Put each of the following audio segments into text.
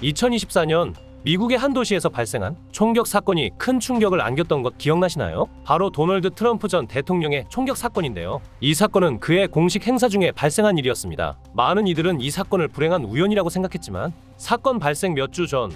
2024년 미국의 한 도시에서 발생한 총격 사건이 큰 충격을 안겼던 것 기억나시나요? 바로 도널드 트럼프 전 대통령의 총격 사건인데요. 이 사건은 그의 공식 행사 중에 발생한 일이었습니다. 많은 이들은 이 사건을 불행한 우연이라고 생각했지만 사건 발생 몇 주 전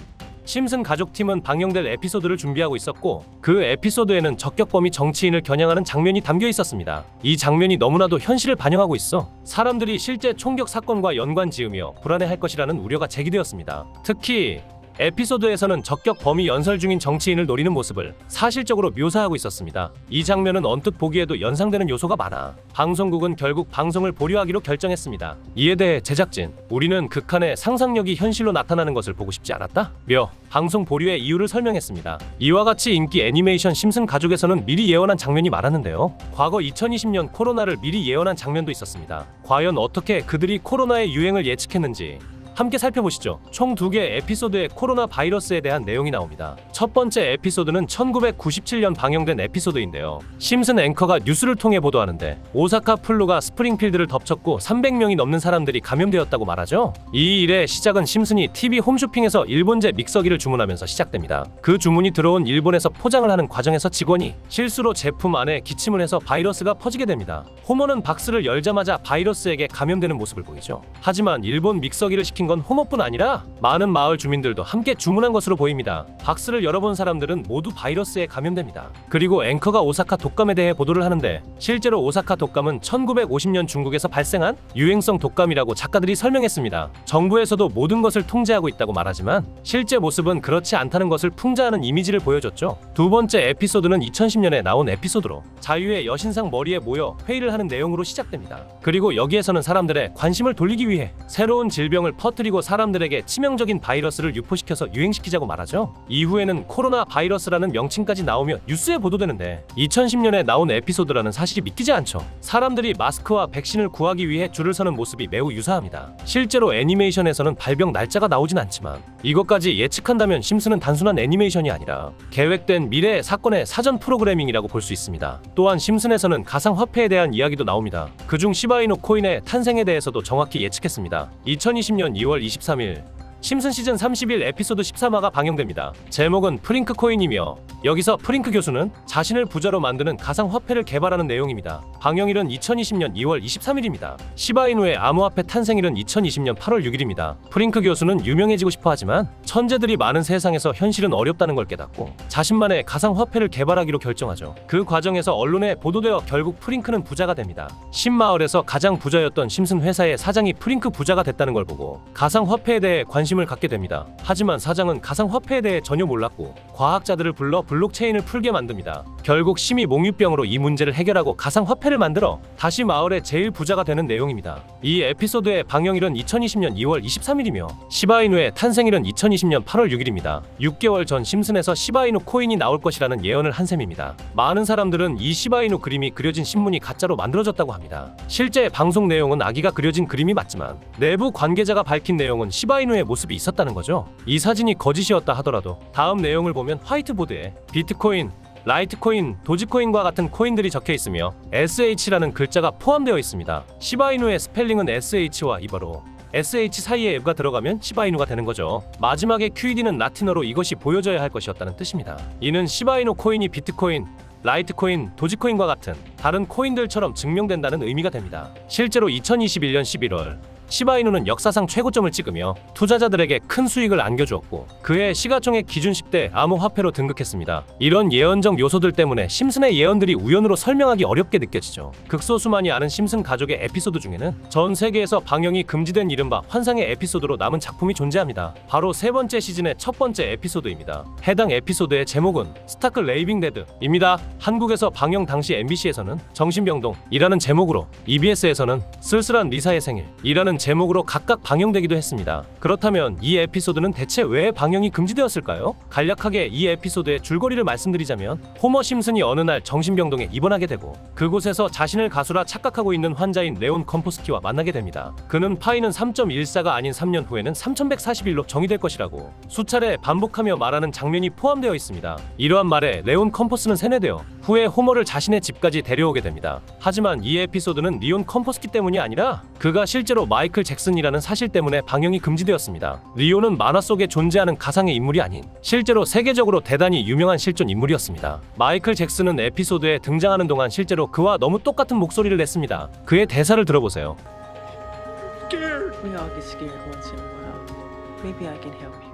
심슨 가족팀은 방영될 에피소드를 준비하고 있었고 그 에피소드에는 적격범이 정치인을 겨냥하는 장면이 담겨 있었습니다. 이 장면이 너무나도 현실을 반영하고 있어 사람들이 실제 총격 사건과 연관지으며 불안해할 것이라는 우려가 제기되었습니다. 특히 에피소드에서는 적격 범이 연설 중인 정치인을 노리는 모습을 사실적으로 묘사하고 있었습니다. 이 장면은 언뜻 보기에도 연상되는 요소가 많아 방송국은 결국 방송을 보류하기로 결정했습니다. 이에 대해 제작진, 우리는 극한의 상상력이 현실로 나타나는 것을 보고 싶지 않았다? 며 방송 보류의 이유를 설명했습니다. 이와 같이 인기 애니메이션 심슨 가족에서는 미리 예언한 장면이 많았는데요. 과거 2020년 코로나를 미리 예언한 장면도 있었습니다. 과연 어떻게 그들이 코로나의 유행을 예측했는지 함께 살펴보시죠. 총 2개 에피소드의 코로나 바이러스에 대한 내용이 나옵니다. 첫 번째 에피소드는 1997년 방영된 에피소드인데요. 심슨 앵커가 뉴스를 통해 보도하는데 오사카 플루가 스프링필드를 덮쳤고 300명이 넘는 사람들이 감염되었다고 말하죠. 이 일의 시작은 심슨이 TV 홈쇼핑에서 일본제 믹서기를 주문하면서 시작됩니다. 그 주문이 들어온 일본에서 포장을 하는 과정에서 직원이 실수로 제품 안에 기침을 해서 바이러스가 퍼지게 됩니다. 호모는 박스를 열자마자 바이러스에게 감염되는 모습을 보이죠. 하지만 일본 믹서기를 시킨 건 호모뿐 아니라 많은 마을 주민들도 함께 주문한 것으로 보입니다. 박스를 열어본 사람들은 모두 바이러스에 감염됩니다. 그리고 앵커가 오사카 독감에 대해 보도를 하는데 실제로 오사카 독감은 1950년 중국에서 발생한 유행성 독감이라고 작가들이 설명했습니다. 정부에서도 모든 것을 통제하고 있다고 말하지만 실제 모습은 그렇지 않다는 것을 풍자하는 이미지를 보여줬죠. 두 번째 에피소드는 2010년에 나온 에피소드로 자유의 여신상 머리에 모여 회의를 하는 내용으로 시작됩니다. 그리고 여기에서는 사람들의 관심을 돌리기 위해 새로운 질병을 퍼뜨리고 사람들에게 치명적인 바이러스를 유포시켜서 유행시키자고 말하죠. 이후에는 코로나 바이러스라는 명칭까지 나오며 뉴스에 보도되는데 2010년에 나온 에피소드라는 사실이 믿기지 않죠. 사람들이 마스크와 백신을 구하기 위해 줄을 서는 모습이 매우 유사합니다. 실제로 애니메이션에서는 발병 날짜가 나오진 않지만 이것까지 예측한다면 심슨은 단순한 애니메이션이 아니라 계획된 미래의 사건의 사전 프로그래밍이라고 볼 수 있습니다. 또한 심슨에서는 가상화폐에 대한 이야기도 나옵니다. 그중 시바이누 코인의 탄생에 대해서도 정확히 예측했습니다. 2020년 2월 23일 심슨 시즌 31 에피소드 13화가 방영됩니다. 제목은 프링크 코인이며 여기서 프링크 교수는 자신을 부자로 만드는 가상화폐를 개발하는 내용입니다. 방영일은 2020년 2월 23일입니다. 시바이누의 암호화폐 탄생일은 2020년 8월 6일입니다. 프링크 교수는 유명해지고 싶어 하지만 천재들이 많은 세상에서 현실은 어렵다는 걸 깨닫고 자신만의 가상화폐를 개발하기로 결정하죠. 그 과정에서 언론에 보도되어 결국 프링크는 부자가 됩니다. 신마을에서 가장 부자였던 심슨 회사의 사장이 프링크 부자가 됐다는 걸 보고 가상화폐에 대해 관심을 갖게 됩니다. 하지만 사장은 가상화폐에 대해 전혀 몰랐고 과학자들을 불러 블록체인을 풀게 만듭니다. 결국 심히 몽유병으로 이 문제를 해결하고 가상화폐를 만들어 다시 마을의 제일 부자가 되는 내용입니다. 이 에피소드의 방영일은 2020년 2월 23일이며 시바이누의 탄생일은 2020년 8월 6일입니다. 6개월 전 심슨에서 시바이누 코인이 나올 것이라는 예언을 한 셈입니다. 많은 사람들은 이 시바이누 그림이 그려진 신문이 가짜로 만들어졌다고 합니다. 실제 방송 내용은 아기가 그려진 그림이 맞지만 내부 관계자가 밝힌 내용은 시바이누의 모습이 있었다는 거죠. 이 사진이 거짓이었다 하더라도 다음 내용을 보면 화이트보드에 비트코인, 라이트코인, 도지코인과 같은 코인들이 적혀 있으며 SH라는 글자가 포함되어 있습니다. 시바이누의 스펠링은 SH와 이버로 SH 사이에 F가 들어가면 시바이누가 되는 거죠. 마지막에 QED는 라틴어로 이것이 보여져야 할 것이었다는 뜻입니다. 이는 시바이누 코인이 비트코인, 라이트코인, 도지코인과 같은 다른 코인들처럼 증명된다는 의미가 됩니다. 실제로 2021년 11월 시바이누는 역사상 최고점을 찍으며 투자자들에게 큰 수익을 안겨주었고 그해 시가총액 기준 10대 암호화폐로 등극했습니다. 이런 예언적 요소들 때문에 심슨의 예언들이 우연으로 설명하기 어렵게 느껴지죠. 극소수만이 아는 심슨 가족의 에피소드 중에는 전 세계에서 방영이 금지된 이른바 환상의 에피소드로 남은 작품이 존재합니다. 바로 세 번째 시즌의 첫 번째 에피소드입니다. 해당 에피소드의 제목은 스타크 레이빙 데드입니다. 한국에서 방영 당시 MBC에서는 정신병동이라는 제목으로, EBS에서는 쓸쓸한 리사의 생일이라는 제목으로 각각 방영되기도 했습니다. 그렇다면 이 에피소드는 대체 왜 방영이 금지되었을까요? 간략하게 이 에피소드의 줄거리를 말씀드리자면 호머 심슨이 어느 날 정신병동에 입원하게 되고 그곳에서 자신을 가수라 착각하고 있는 환자인 레온 컴포스키와 만나게 됩니다. 그는 파이는 3.14가 아닌 3년 후에는 3141로 정의될 것이라고 수차례 반복하며 말하는 장면이 포함되어 있습니다. 이러한 말에 레온 컴포스는 세뇌되어 후에 호머를 자신의 집까지 데려오게 됩니다. 하지만 이 에피소드는 리온 컴포스키 때문이 아니라 그가 실제로 마이클 잭슨이라는 사실 때문에 방영이 금지되었습니다. 리오는 만화 속에 존재하는 가상의 인물이 아닌 실제로 세계적으로 대단히 유명한 실존 인물이었습니다. 마이클 잭슨은 에피소드에 등장하는 동안 실제로 그와 너무 똑같은 목소리를 냈습니다. 그의 대사를 들어보세요. We all get scared once in a while. Maybe I can help you.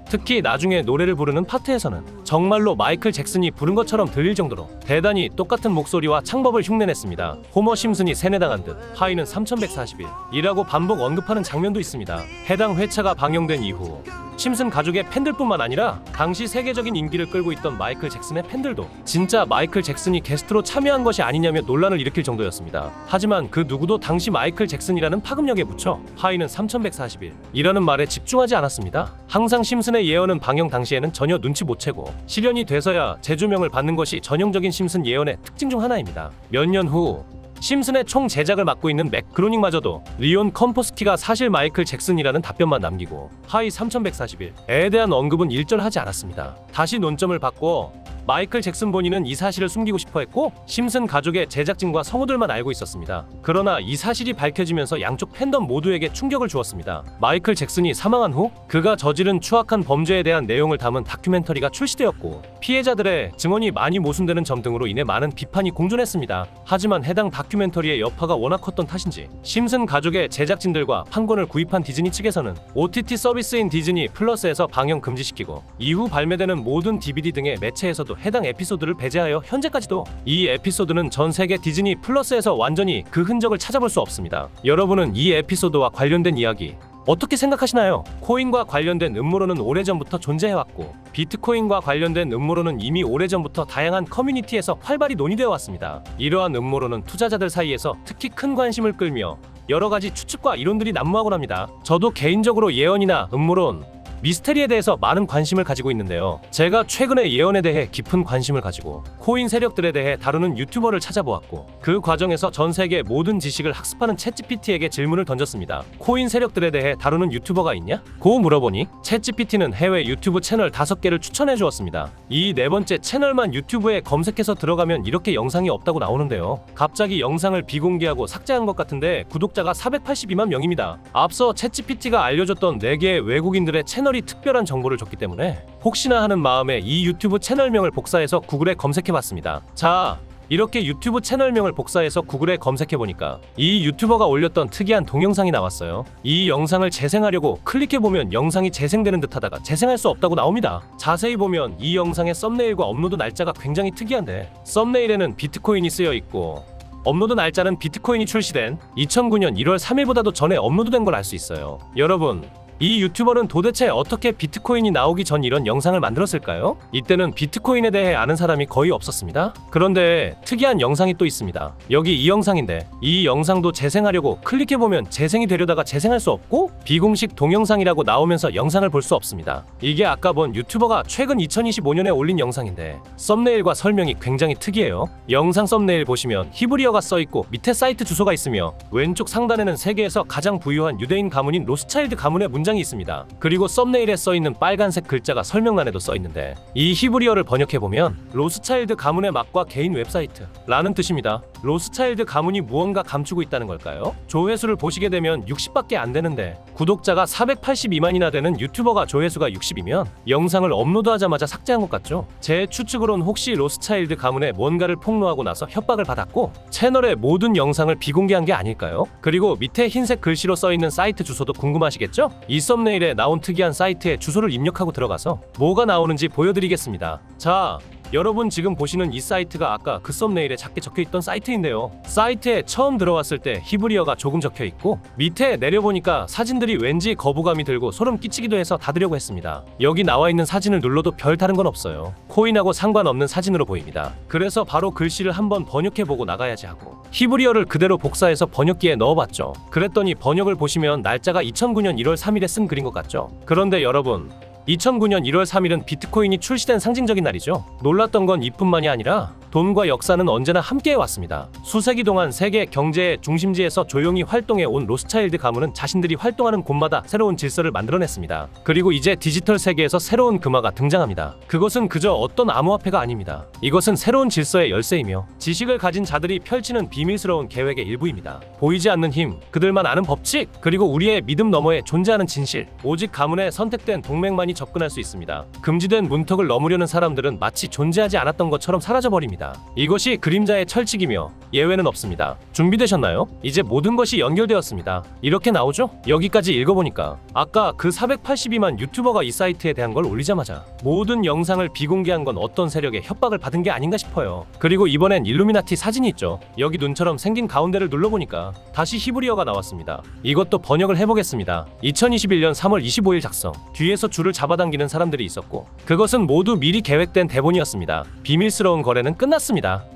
특히 나중에 노래를 부르는 파트에서는 정말로 마이클 잭슨이 부른 것처럼 들릴 정도로 대단히 똑같은 목소리와 창법을 흉내냈습니다. 호머 심슨이 세뇌당한 듯 하이는 3141이라고 반복 언급하는 장면도 있습니다. 해당 회차가 방영된 이후 심슨 가족의 팬들뿐만 아니라 당시 세계적인 인기를 끌고 있던 마이클 잭슨의 팬들도 진짜 마이클 잭슨이 게스트로 참여한 것이 아니냐며 논란을 일으킬 정도였습니다. 하지만 그 누구도 당시 마이클 잭슨이라는 파급력에 붙여 하이는 3141이라는 말에 집중하지 않았습니다. 항상 심슨의 예언은 방영 당시에는 전혀 눈치 못 채고 실현이 돼서야 재조명을 받는 것이 전형적인 심슨 예언의 특징 중 하나입니다. 몇 년 후 심슨의 총 제작을 맡고 있는 맥 그로닝마저도 리온 컴포스키가 사실 마이클 잭슨이라는 답변만 남기고 하이 3141에 대한 언급은 일절하지 않았습니다. 다시 논점을 바꿔 마이클 잭슨 본인은 이 사실을 숨기고 싶어 했고 심슨 가족의 제작진과 성우들만 알고 있었습니다. 그러나 이 사실이 밝혀지면서 양쪽 팬덤 모두에게 충격을 주었습니다. 마이클 잭슨이 사망한 후 그가 저지른 추악한 범죄에 대한 내용을 담은 다큐멘터리가 출시되었고 피해자들의 증언이 많이 모순되는 점 등으로 인해 많은 비판이 공존했습니다. 하지만 해당 다큐멘터리의 여파가 워낙 컸던 탓인지 심슨 가족의 제작진들과 판권을 구입한 디즈니 측에서는 OTT 서비스인 디즈니 플러스에서 방영 금지시키고 이후 발매되는 모든 DVD 등의 매체에서도 해당 에피소드를 배제하여 현재까지도 이 에피소드는 전 세계 디즈니 플러스에서 완전히 그 흔적을 찾아볼 수 없습니다. 여러분은 이 에피소드와 관련된 이야기 어떻게 생각하시나요? 코인과 관련된 음모론은 오래전부터 존재해왔고 비트코인과 관련된 음모론은 이미 오래전부터 다양한 커뮤니티에서 활발히 논의되어 왔습니다. 이러한 음모론은 투자자들 사이에서 특히 큰 관심을 끌며 여러가지 추측과 이론들이 난무하곤 합니다. 저도 개인적으로 예언이나 음모론, 미스테리에 대해서 많은 관심을 가지고 있는데요. 제가 최근에 예언에 대해 깊은 관심을 가지고 코인 세력들에 대해 다루는 유튜버를 찾아보았고 그 과정에서 전 세계 모든 지식을 학습하는 챗GPT에게 질문을 던졌습니다. 코인 세력들에 대해 다루는 유튜버가 있냐? 고 물어보니 챗GPT는 해외 유튜브 채널 5개를 추천해 주었습니다. 이 네 번째 채널만 유튜브에 검색해서 들어가면 이렇게 영상이 없다고 나오는데요. 갑자기 영상을 비공개하고 삭제한 것 같은데 구독자가 482만 명입니다. 앞서 챗GPT가 알려줬던 4개의 외국인들의 채널 특별한 정보를 줬기 때문에 혹시나 하는 마음에 이 유튜브 채널명을 복사해서 구글에 검색해봤습니다. 자, 이렇게 유튜브 채널명을 복사해서 구글에 검색해보니까 이 유튜버가 올렸던 특이한 동영상이 나왔어요. 이 영상을 재생하려고 클릭해보면 영상이 재생되는 듯하다가 재생할 수 없다고 나옵니다. 자세히 보면 이 영상의 썸네일과 업로드 날짜가 굉장히 특이한데 썸네일에는 비트코인이 쓰여있고 업로드 날짜는 비트코인이 출시된 2009년 1월 3일보다도 전에 업로드된 걸 알 수 있어요. 여러분, 이 유튜버는 도대체 어떻게 비트코인이 나오기 전 이런 영상을 만들었을까요? 이때는 비트코인에 대해 아는 사람이 거의 없었습니다. 그런데 특이한 영상이 또 있습니다. 여기 이 영상인데 이 영상도 재생하려고 클릭해보면 재생이 되려다가 재생할 수 없고 비공식 동영상이라고 나오면서 영상을 볼 수 없습니다. 이게 아까 본 유튜버가 최근 2025년에 올린 영상인데 썸네일과 설명이 굉장히 특이해요. 영상 썸네일 보시면 히브리어가 써있고 밑에 사이트 주소가 있으며 왼쪽 상단에는 세계에서 가장 부유한 유대인 가문인 로스차일드 가문의 문장이 있습니다. 그리고 썸네일에 써있는 빨간색 글자가 설명란에도 써있는데 이 히브리어를 번역해보면 로스차일드 가문의 맛과 개인 웹사이트 라는 뜻입니다. 로스차일드 가문이 무언가 감추고 있다는 걸까요? 조회수를 보시게 되면 60밖에 안 되는데 구독자가 482만이나 되는 유튜버가 조회수가 60이면 영상을 업로드하자마자 삭제한 것 같죠? 제 추측으론 혹시 로스차일드 가문에 뭔가를 폭로하고 나서 협박을 받았고 채널의 모든 영상을 비공개한 게 아닐까요? 그리고 밑에 흰색 글씨로 써있는 사이트 주소도 궁금하시겠죠? 이 썸네일에 나온 특이한 사이트에 주소를 입력하고 들어가서 뭐가 나오는지 보여드리겠습니다. 자, 여러분 지금 보시는 이 사이트가 아까 그 썸네일에 작게 적혀있던 사이트인데요. 사이트에 처음 들어왔을 때 히브리어가 조금 적혀있고 밑에 내려보니까 사진들이 왠지 거부감이 들고 소름 끼치기도 해서 닫으려고 했습니다. 여기 나와있는 사진을 눌러도 별 다른 건 없어요. 코인하고 상관없는 사진으로 보입니다. 그래서 바로 글씨를 한번 번역해보고 나가야지 하고 히브리어를 그대로 복사해서 번역기에 넣어봤죠. 그랬더니 번역을 보시면 날짜가 2009년 1월 3일에 쓴 글인 것 같죠. 그런데 여러분, 2009년 1월 3일은 비트코인이 출시된 상징적인 날이죠. 놀랐던 건 이뿐만이 아니라 돈과 역사는 언제나 함께해 왔습니다. 수세기 동안 세계 경제의 중심지에서 조용히 활동해 온 로스차일드 가문은 자신들이 활동하는 곳마다 새로운 질서를 만들어냈습니다. 그리고 이제 디지털 세계에서 새로운 금화가 등장합니다. 그것은 그저 어떤 암호화폐가 아닙니다. 이것은 새로운 질서의 열쇠이며 지식을 가진 자들이 펼치는 비밀스러운 계획의 일부입니다. 보이지 않는 힘, 그들만 아는 법칙, 그리고 우리의 믿음 너머에 존재하는 진실. 오직 가문의 선택된 동맹만이 접근할 수 있습니다. 금지된 문턱을 넘으려는 사람들은 마치 존재하지 않았던 것처럼 사라져버립니다. 이것이 그림자의 철칙이며 예외는 없습니다. 준비되셨나요? 이제 모든 것이 연결되었습니다. 이렇게 나오죠? 여기까지 읽어보니까 아까 그 482만 유튜버가 이 사이트에 대한 걸 올리자마자 모든 영상을 비공개한 건 어떤 세력의 협박을 받은 게 아닌가 싶어요. 그리고 이번엔 일루미나티 사진이 있죠. 여기 눈처럼 생긴 가운데를 눌러보니까 다시 히브리어가 나왔습니다. 이것도 번역을 해보겠습니다. 2021년 3월 25일 작성. 뒤에서 줄을 잡아당기는 사람들이 있었고 그것은 모두 미리 계획된 대본이었습니다. 비밀스러운 거래는 끝났습니다.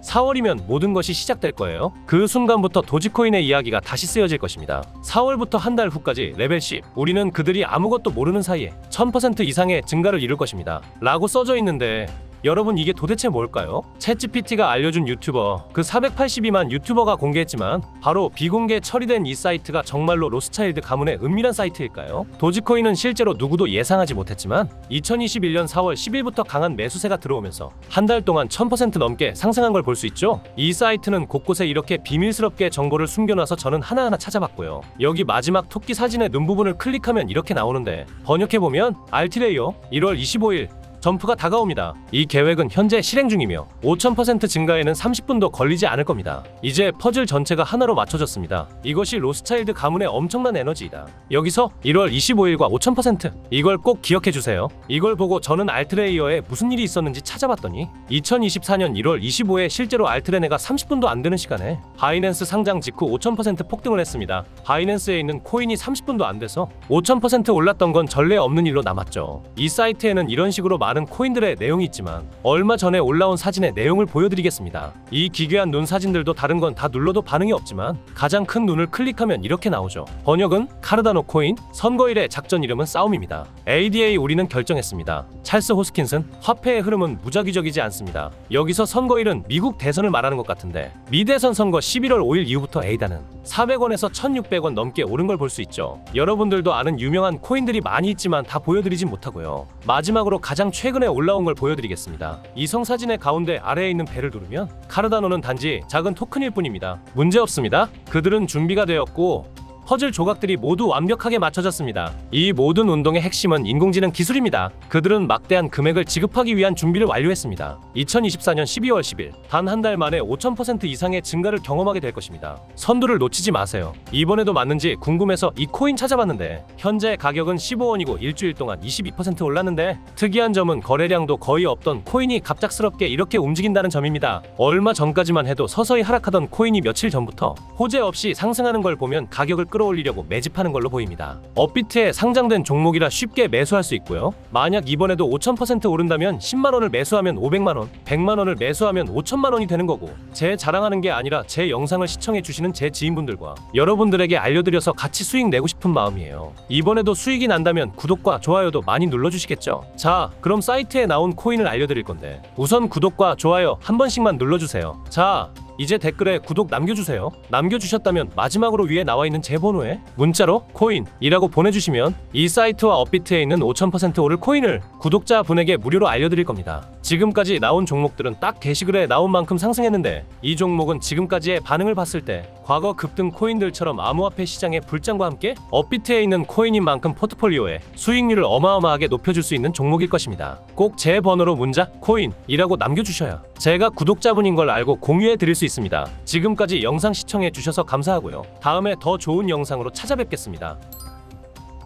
4월이면 모든 것이 시작될 거예요. 그 순간부터 도지코인의 이야기가 다시 쓰여질 것입니다. 4월부터 한 달 후까지 레벨 10. 우리는 그들이 아무것도 모르는 사이에 1000% 이상의 증가를 이룰 것입니다. 라고 써져 있는데 여러분 이게 도대체 뭘까요? 챗GPT가 알려준 유튜버, 그 482만 유튜버가 공개했지만 바로 비공개 처리된 이 사이트가 정말로 로스차일드 가문의 은밀한 사이트일까요? 도지코인은 실제로 누구도 예상하지 못했지만 2021년 4월 10일부터 강한 매수세가 들어오면서 한 달 동안 1000% 넘게 상승한 걸 볼 수 있죠? 이 사이트는 곳곳에 이렇게 비밀스럽게 정보를 숨겨놔서 저는 하나하나 찾아봤고요. 여기 마지막 토끼 사진의 눈 부분을 클릭하면 이렇게 나오는데 번역해보면 알티레이어 1월 25일 점프가 다가옵니다. 이 계획은 현재 실행 중이며 5000% 증가에는 30분도 걸리지 않을 겁니다. 이제 퍼즐 전체가 하나로 맞춰졌습니다. 이것이 로스차일드 가문의 엄청난 에너지이다. 여기서 1월 25일과 5000%, 이걸 꼭 기억해주세요. 이걸 보고 저는 알트레이어에 무슨 일이 있었는지 찾아봤더니 2024년 1월 25일에 실제로 알트레네가 30분도 안 되는 시간에 바이낸스 상장 직후 5000% 폭등을 했습니다. 바이낸스에 있는 코인이 30분도 안 돼서 5000% 올랐던 건 전례 없는 일로 남았죠. 이 사이트에는 이런 식으로 많은 코인들의 내용이 있지만 얼마 전에 올라온 사진의 내용을 보여드리겠습니다. 이 기괴한 눈 사진들도 다른 건 다 눌러도 반응이 없지만 가장 큰 눈을 클릭하면 이렇게 나오죠. 번역은 카르다노 코인, 선거일의 작전 이름은 싸움입니다. ADA 우리는 결정했습니다. 찰스 호스킨슨, 화폐의 흐름은 무작위적이지 않습니다. 여기서 선거일은 미국 대선을 말하는 것 같은데 미대선 선거 11월 5일 이후부터 에이다는 400원에서 1600원 넘게 오른 걸 볼 수 있죠. 여러분들도 아는 유명한 코인들이 많이 있지만 다 보여드리진 못하고요. 마지막으로 가장 최근에 올라온 걸 보여드리겠습니다. 이성 사진의 가운데 아래에 있는 벨을 누르면 카르다노는 단지 작은 토큰일 뿐입니다. 문제 없습니다. 그들은 준비가 되었고 퍼즐 조각들이 모두 완벽하게 맞춰졌습니다. 이 모든 운동의 핵심은 인공지능 기술입니다. 그들은 막대한 금액을 지급하기 위한 준비를 완료했습니다. 2024년 12월 10일 단 한 달 만에 5000% 이상의 증가를 경험하게 될 것입니다. 선두를 놓치지 마세요. 이번에도 맞는지 궁금해서 이 코인 찾아봤는데 현재 가격은 15원이고 일주일 동안 22% 올랐는데 특이한 점은 거래량도 거의 없던 코인이 갑작스럽게 이렇게 움직인다는 점입니다. 얼마 전까지만 해도 서서히 하락하던 코인이 며칠 전부터 호재 없이 상승하는 걸 보면 가격을 끌어올리려고 매집하는 걸로 보입니다. 업비트에 상장된 종목이라 쉽게 매수할 수 있고요. 만약 이번에도 5000% 오른다면 10만원을 매수하면 500만원, 100만원을 매수하면 5천만원이 되는 거고 제 자랑하는 게 아니라 제 영상을 시청해 주시는 제 지인분들과 여러분들에게 알려드려서 같이 수익 내고 싶은 마음이에요. 이번에도 수익이 난다면 구독과 좋아요도 많이 눌러주시겠죠? 자, 그럼 사이트에 나온 코인을 알려드릴 건데 우선 구독과 좋아요 한 번씩만 눌러주세요. 자, 이제 댓글에 구독 남겨주세요. 남겨주셨다면 마지막으로 위에 나와있는 제 번호에 문자로 코인이라고 보내주시면 이 사이트와 업비트에 있는 5000% 오를 코인을 구독자분에게 무료로 알려드릴 겁니다. 지금까지 나온 종목들은 딱 게시글에 나온 만큼 상승했는데 이 종목은 지금까지의 반응을 봤을 때 과거 급등 코인들처럼 암호화폐 시장의 불장과 함께 업비트에 있는 코인인 만큼 포트폴리오에 수익률을 어마어마하게 높여줄 수 있는 종목일 것입니다. 꼭 제 번호로 문자 코인이라고 남겨주셔야 제가 구독자분인 걸 알고 공유해 드릴 수 있습니다. 지금까지 영상 시청해 주셔서 감사하고요. 다음에 더 좋은 영상으로 찾아뵙겠습니다.